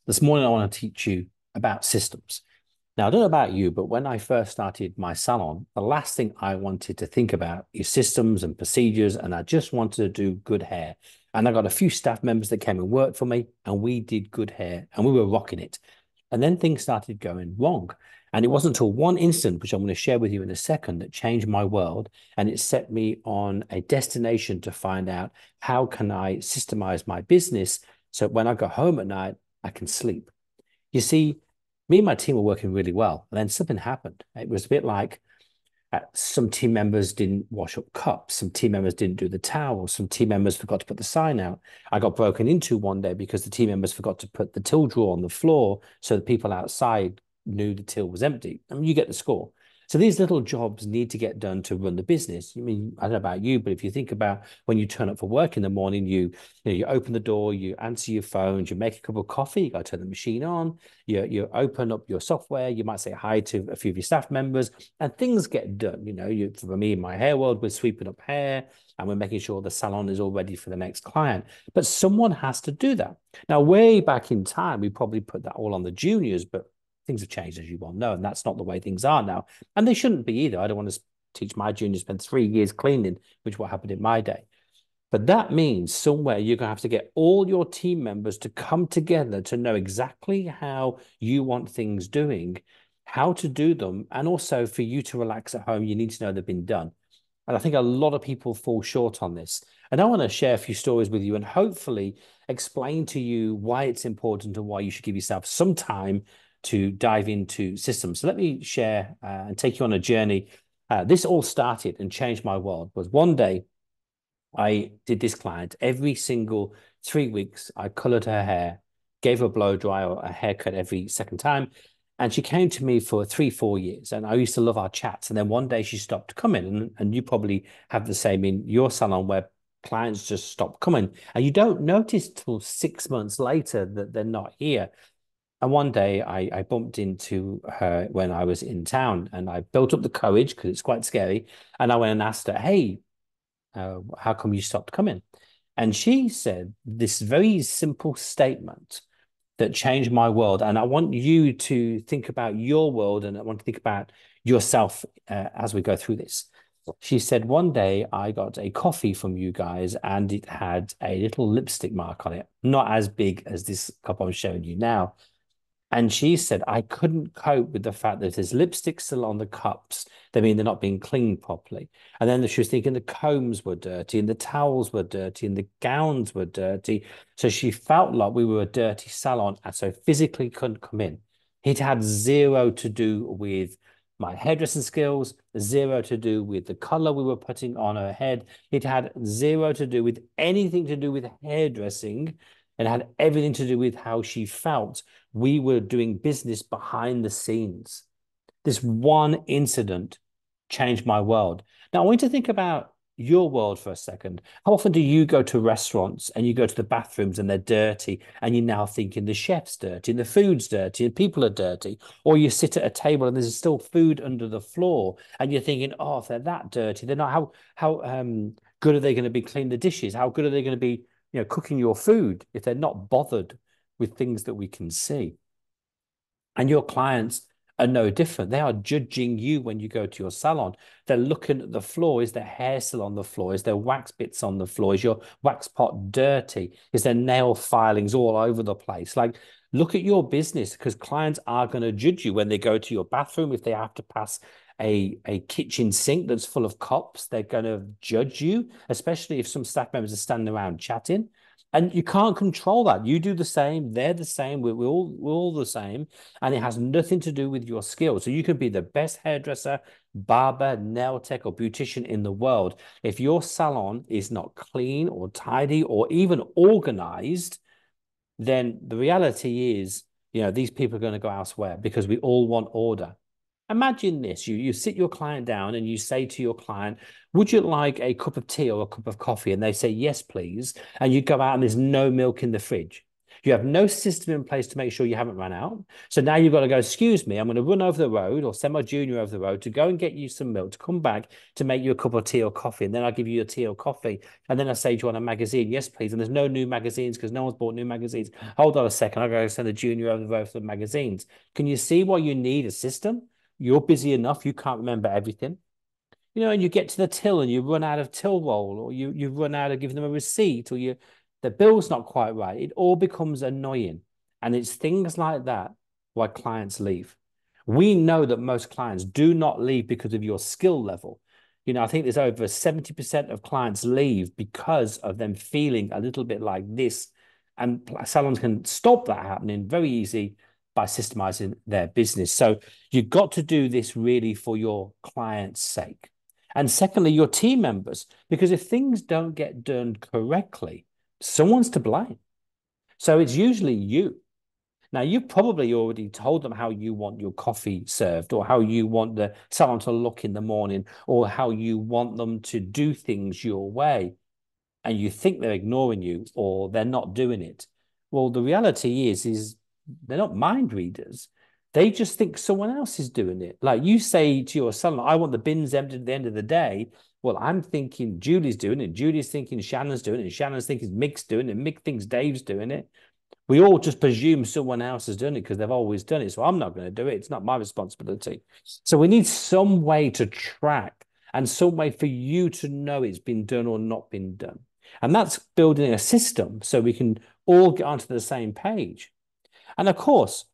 This morning, I want to teach you about systems. Now, I don't know about you, but when I first started my salon, the last thing I wanted to think about is systems and procedures, and I just wanted to do good hair. And I got a few staff members that came and worked for me, and we did good hair, and we were rocking it. And then things started going wrong. And it wasn't until one incident, which I'm going to share with you in a second, that changed my world. And it set me on a destination to find out how can I systemize my business so when I go home at night, I can sleep. You see, me and my team were working really well. And then something happened. It was a bit like some team members didn't wash up cups. Some team members didn't do the towels. Some team members forgot to put the sign out. I got broken into one day because the team members forgot to put the till drawer on the floor so the people outside knew the till was empty. I mean, you get the score. So these little jobs need to get done to run the business. I mean, I don't know about you, but if you think about when you turn up for work in the morning, you open the door, you answer your phones, you make a cup of coffee, you got to turn the machine on, you open up your software, you might say hi to a few of your staff members, and things get done. For me, in my hair world, we're sweeping up hair and we're making sure the salon is all ready for the next client. But someone has to do that. Now, way back in time, we probably put that all on the juniors, but things have changed, as you well know, and that's not the way things are now. And they shouldn't be either. I don't want to teach my juniors spend 3 years cleaning, which what happened in my day. But that means somewhere you're going to have to get all your team members to come together to know exactly how you want things doing, how to do them, and also for you to relax at home, you need to know they've been done. And I think a lot of people fall short on this. And I want to share a few stories with you and hopefully explain to you why it's important and why you should give yourself some time to dive into systems. So let me share and take you on a journey. This all started and changed my world. Was one day I did this client every single 3 weeks. I colored her hair, gave her a blow dry or a haircut every second time. And she came to me for 3, 4 years. And I used to love our chats. And then one day she stopped coming. And you probably have the same in your salon where clients just stop coming. And you don't notice till 6 months later that they're not here. And one day I bumped into her when I was in town and I built up the courage because it's quite scary. And I went and asked her, hey, how come you stopped coming? And she said this very simple statement that changed my world. And I want you to think about your world and I want to think about yourself as we go through this. She said, one day I got a coffee from you guys and it had a little lipstick mark on it, not as big as this cup I'm showing you now. And she said, I couldn't cope with the fact that there's lipstick still on the cups. They mean they're not being cleaned properly. And then she was thinking the combs were dirty and the towels were dirty and the gowns were dirty. So she felt like we were a dirty salon and so physically couldn't come in. It had zero to do with my hairdressing skills, zero to do with the color we were putting on her head. It had zero to do with anything to do with hairdressing and had everything to do with how she felt. We were doing business behind the scenes. This one incident changed my world. Now, I want you to think about your world for a second. How often do you go to restaurants and you go to the bathrooms and they're dirty and you're now thinking the chef's dirty and the food's dirty and people are dirty? Or you sit at a table and there's still food under the floor and you're thinking, oh, if they're that dirty, they're not, how good are they going to be cleaning the dishes? How good are they going to be, cooking your food if they're not bothered with things that we can see? And your clients are no different. They are judging you when you go to your salon. They're looking at the floor. Is there hair still on the floor? Is there wax bits on the floor? Is your wax pot dirty? Is there nail filings all over the place? Like, look at your business because clients are going to judge you when they go to your bathroom. If they have to pass a kitchen sink that's full of cups, they're going to judge you, especially if some staff members are standing around chatting. And you can't control that. You do the same. They're the same. We're all the same. And it has nothing to do with your skills. So you can be the best hairdresser, barber, nail tech, or beautician in the world. If your salon is not clean or tidy or even organized, then the reality is, these people are going to go elsewhere because we all want order. Imagine this. You sit your client down and you say to your client, would you like a cup of tea or a cup of coffee? And they say, yes, please. And you go out and there's no milk in the fridge. You have no system in place to make sure you haven't run out. So now you've got to go, excuse me, I'm going to run over the road or send my junior over the road to go and get you some milk, to come back to make you a cup of tea or coffee. And then I'll give you a tea or coffee. And then I say, do you want a magazine? Yes, please. And there's no new magazines because no one's bought new magazines. Hold on a second. I'll go send the junior over the road for the magazines. Can you see why you need a system? You're busy enough. You can't remember everything. You know, and you get to the till and you run out of till roll, or you run out of giving them a receipt, or the bill's not quite right. It all becomes annoying. And it's things like that why clients leave. We know that most clients do not leave because of your skill level. You know, I think there's over 70% of clients leave because of them feeling a little bit like this. And salons can stop that happening very easy by systemizing their business. So you've got to do this really for your client's sake. And secondly, your team members, because if things don't get done correctly, someone's to blame. So it's usually you. Now, you've probably already told them how you want your coffee served, or how you want the salon to look in the morning, or how you want them to do things your way. And you think they're ignoring you or they're not doing it. Well, the reality is they're not mind readers. They just think someone else is doing it. Like you say to your son, I want the bins emptied at the end of the day. Well, I'm thinking Julie's doing it. Julie's thinking Shannon's doing it. And Shannon's thinking Mick's doing it. Mick thinks Dave's doing it. We all just presume someone else has done it because they've always done it. So I'm not going to do it. It's not my responsibility. So we need some way to track and some way for you to know it's been done or not been done. And that's building a system so we can all get onto the same page. And of course,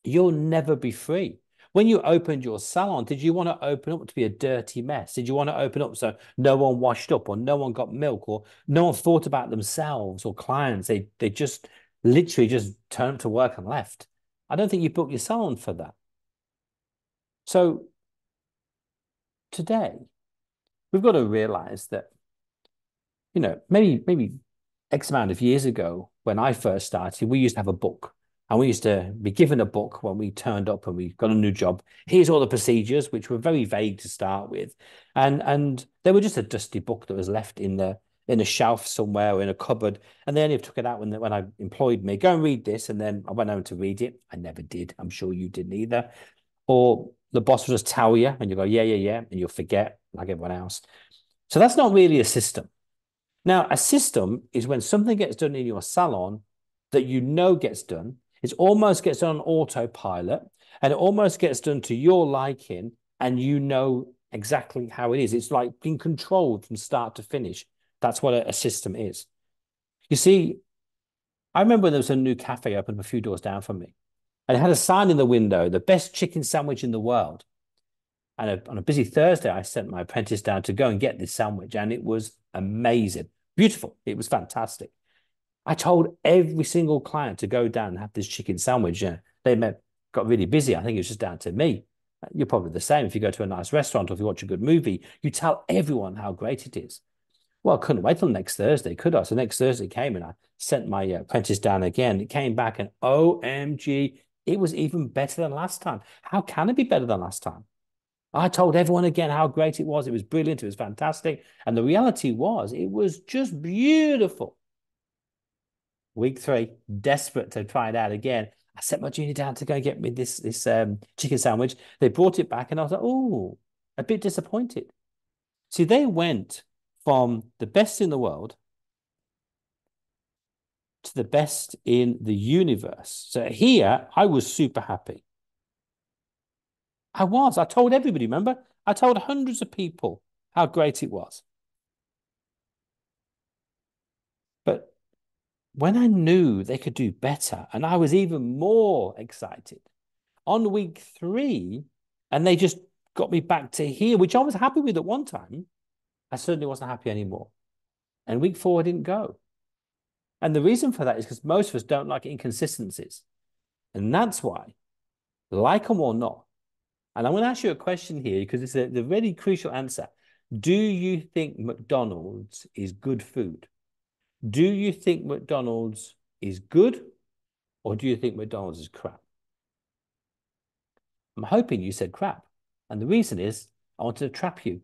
you'll never be free. When you opened your salon, did you want to open up to be a dirty mess? Did you want to open up so no one washed up, or no one got milk, or no one thought about themselves or clients? They just literally just turned up to work and left. I don't think you built your salon for that. So today, we've got to realize that, you know, maybe X amount of years ago, when I first started, we used to have a book. And we used to be given a book when we turned up and we got a new job. Here's all the procedures, which were very vague to start with. And they were just a dusty book that was left in a shelf somewhere or in a cupboard. And they only took it out when I employed me. Go and read this. And then I went home to read it. I never did. I'm sure you didn't either. Or the boss will just tell you and you go, yeah, yeah, yeah. And you'll forget like everyone else. So that's not really a system. Now, a system is when something gets done in your salon that you know gets done. It almost gets done on autopilot, and it almost gets done to your liking, and you know exactly how it is. It's like being controlled from start to finish. That's what a system is. You see, I remember there was a new cafe opened a few doors down from me, and it had a sign in the window, the best chicken sandwich in the world. And on a busy Thursday, I sent my apprentice down to go and get this sandwich, and it was amazing, beautiful. It was fantastic. I told every single client to go down and have this chicken sandwich. They got really busy. I think it was just down to me. You're probably the same. If you go to a nice restaurant or if you watch a good movie, you tell everyone how great it is. Well, I couldn't wait till next Thursday, could I? So next Thursday came and I sent my apprentice down again. It came back and OMG, it was even better than last time. How can it be better than last time? I told everyone again how great it was. It was brilliant. It was fantastic. And the reality was, it was just beautiful. Week 3, desperate to try it out again. I sent my junior down to go and get me this chicken sandwich. They brought it back and I was like, oh, a bit disappointed. See, they went from the best in the world to the best in the universe. So here, I was super happy. I was. I told everybody, remember? I told hundreds of people how great it was. But when I knew they could do better, and I was even more excited, on week 3, and they just got me back to here, which I was happy with at one time, I certainly wasn't happy anymore. And week 4, I didn't go. And the reason for that is because most of us don't like inconsistencies. And that's why, like them or not, and I'm going to ask you a question here because it's a really crucial answer. Do you think McDonald's is good food? Do you think McDonald's is good, or do you think McDonald's is crap? I'm hoping you said crap. And the reason is I wanted to trap you.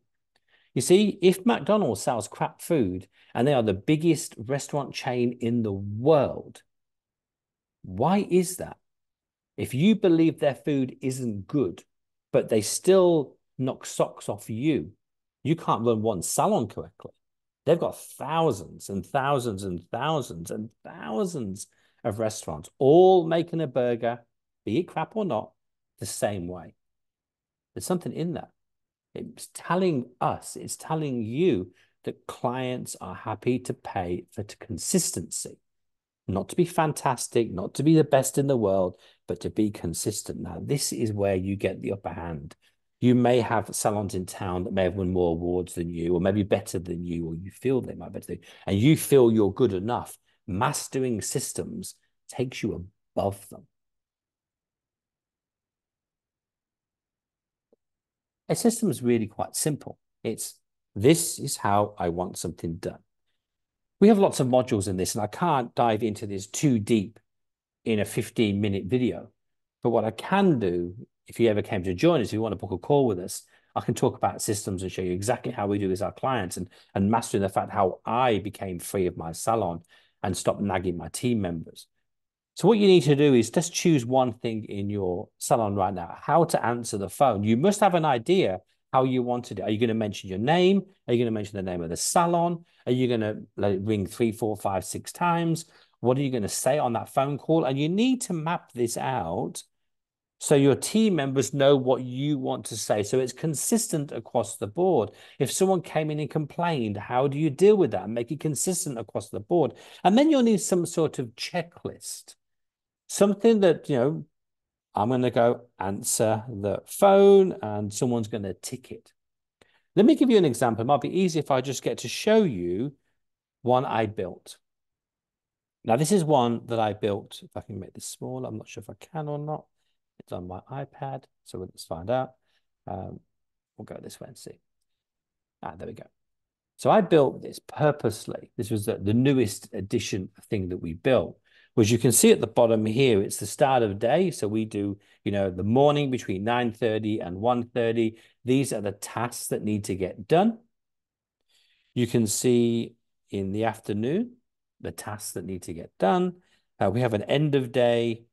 You see, if McDonald's sells crap food and they are the biggest restaurant chain in the world, Why is that? If you believe their food isn't good, but they still knock socks off you, you can't run one salon correctly. They've got thousands and thousands and thousands and thousands of restaurants, all making a burger, be it crap or not, the same way. There's something in that. It's telling us, it's telling you that clients are happy to pay for consistency, not to be fantastic, not to be the best in the world, but to be consistent. Now, this is where you get the upper hand. You may have salons in town that may have won more awards than you, or maybe better than you, or you feel they might be better than you, and you feel you're good enough. Mastering systems takes you above them. A system is really quite simple. This is how I want something done. We have lots of modules in this, and I can't dive into this too deep in a 15-minute video. But what I can do, if you ever came to join us, if you want to book a call with us, I can talk about systems and show you exactly how we do with our clients, and mastering the fact how I became free of my salon and stopped nagging my team members. So what you need to do is just choose one thing in your salon right now, how to answer the phone. You must have an idea how you want to do. Are you going to mention your name? Are you going to mention the name of the salon? Are you going to let it ring 3, 4, 5, 6 times? What are you going to say on that phone call? And you need to map this out so your team members know what you want to say. So it's consistent across the board. If someone came in and complained, how do you deal with that and make it consistent across the board? And then you'll need some sort of checklist. Something that, I'm going to go answer the phone and someone's going to tick it. Let me give you an example. It might be easy if I just get to show you one I built. Now, this is one that I built. If I can make this smaller, I'm not sure if I can or not. It's on my iPad, so let's find out. We'll go this way and see. There we go. So I built this purposely. This was the newest edition thing that we built. As you can see at the bottom here, it's the start of the day. So we do, the morning between 9:30 and 1:30. These are the tasks that need to get done. You can see in the afternoon, the tasks that need to get done. We have an end of day.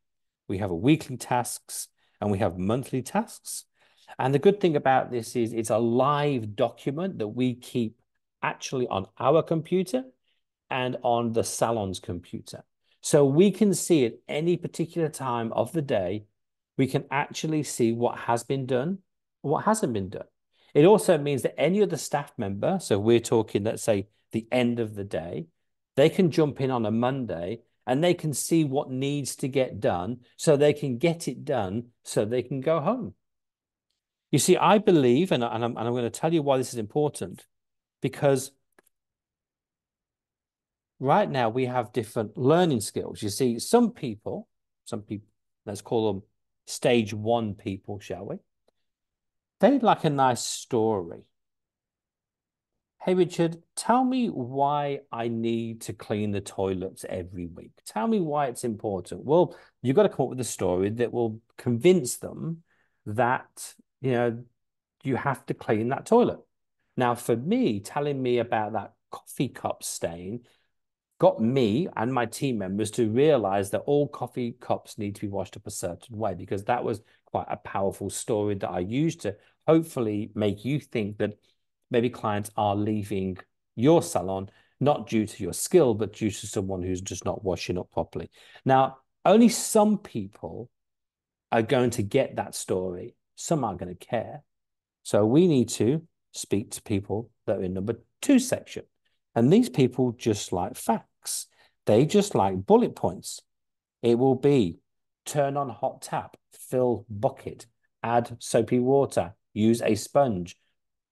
We have a weekly tasks and we have monthly tasks. And the good thing about this is it's a live document that we keep actually on our computer and on the salon's computer. So we can see at any particular time of the day, we can actually see what has been done, what hasn't been done. It also means that any other staff member, so we're talking, let's say, the end of the day, they can jump in on a Monday and they can see what needs to get done so they can get it done so they can go home. You see, I believe, and I'm going to tell you why this is important, because right now we have different learning skills. You see, some people, let's call them stage 1 people, shall we? They like a nice story. Hey, Richard, tell me why I need to clean the toilets every week. Tell me why it's important. Well, you've got to come up with a story that will convince them that, you have to clean that toilet. Now, for me, telling me about that coffee cup stain got me and my team members to realize that all coffee cups need to be washed up a certain way, because that was quite a powerful story that I used to hopefully make you think that maybe clients are leaving your salon not due to your skill, but due to someone who's just not washing up properly. Now, only some people are going to get that story. Some aren't going to care. So we need to speak to people that are in number 2 section. And these people just like facts. They just like bullet points. It will be turn on hot tap, fill bucket, add soapy water, use a sponge,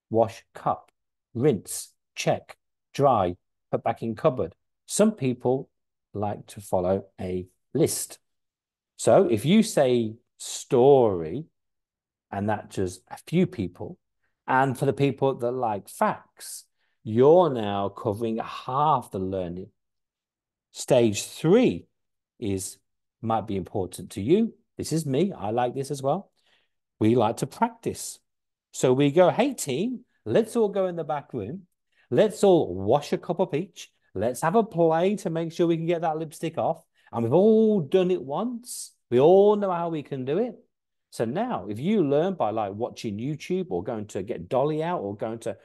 wash cup, rinse, check, dry, put back in cupboard. Some people like to follow a list. So if you say story, and that's just a few people, and for the people that like facts, you're now covering half the learning. Stage 3 might be important to you. This is me. I like this as well. We like to practice. So we go, hey, team, let's all go in the back room. Let's all wash a cup up each. Let's have a play to make sure we can get that lipstick off. And we've all done it once. We all know how we can do it. So now, if you learn by like watching YouTube or going to get Dolly out or going to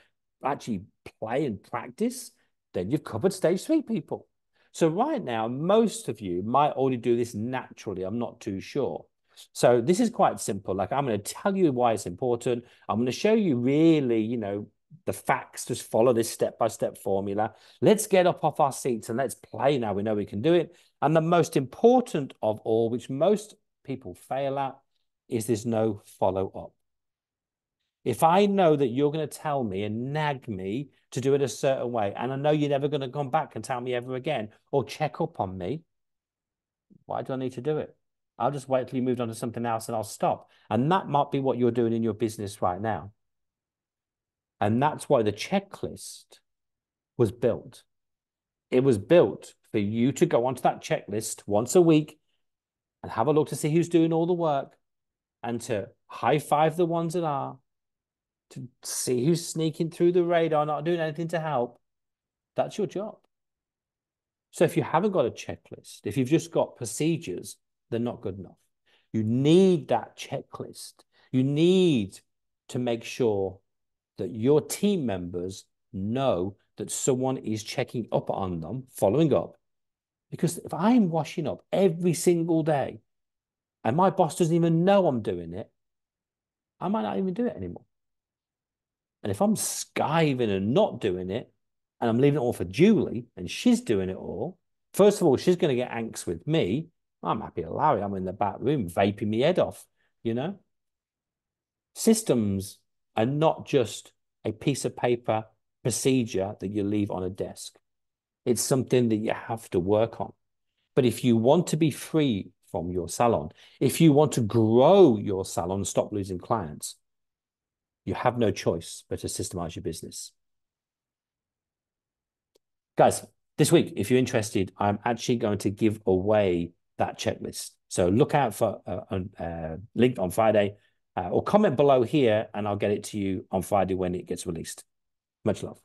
actually play and practice, then you've covered stage 3, people. So right now, most of you might already do this naturally. I'm not too sure. So this is quite simple. Like I'm going to tell you why it's important. I'm going to show you really, the facts. Just follow this step-by-step formula. Let's get up off our seats and let's play now. We know we can do it. And the most important of all, which most people fail at, is there's no follow-up. If I know that you're going to tell me and nag me to do it a certain way, and I know you're never going to come back and tell me ever again or check up on me, why do I need to do it? I'll just wait till you moved on to something else and I'll stop. And that might be what you're doing in your business right now. And that's why the checklist was built. It was built for you to go onto that checklist once a week and have a look to see who's doing all the work and to high five the ones that are, to see who's sneaking through the radar, not doing anything to help. That's your job. So if you haven't got a checklist, if you've just got procedures, they're not good enough. You need that checklist. You need to make sure that your team members know that someone is checking up on them, following up. Because if I'm washing up every single day and my boss doesn't even know I'm doing it, I might not even do it anymore. And if I'm skiving and not doing it, and I'm leaving it all for Julie, and she's doing it all, first of all, she's going to get angst with me. I'm happy to allow it. I'm in the back room vaping my head off, Systems are not just a piece of paper procedure that you leave on a desk. It's something that you have to work on. But if you want to be free from your salon, if you want to grow your salon, stop losing clients, you have no choice but to systemize your business. Guys, this week, if you're interested, I'm actually going to give away that checklist. So look out for a link on Friday or comment below here and I'll get it to you on Friday when it gets released. Much love.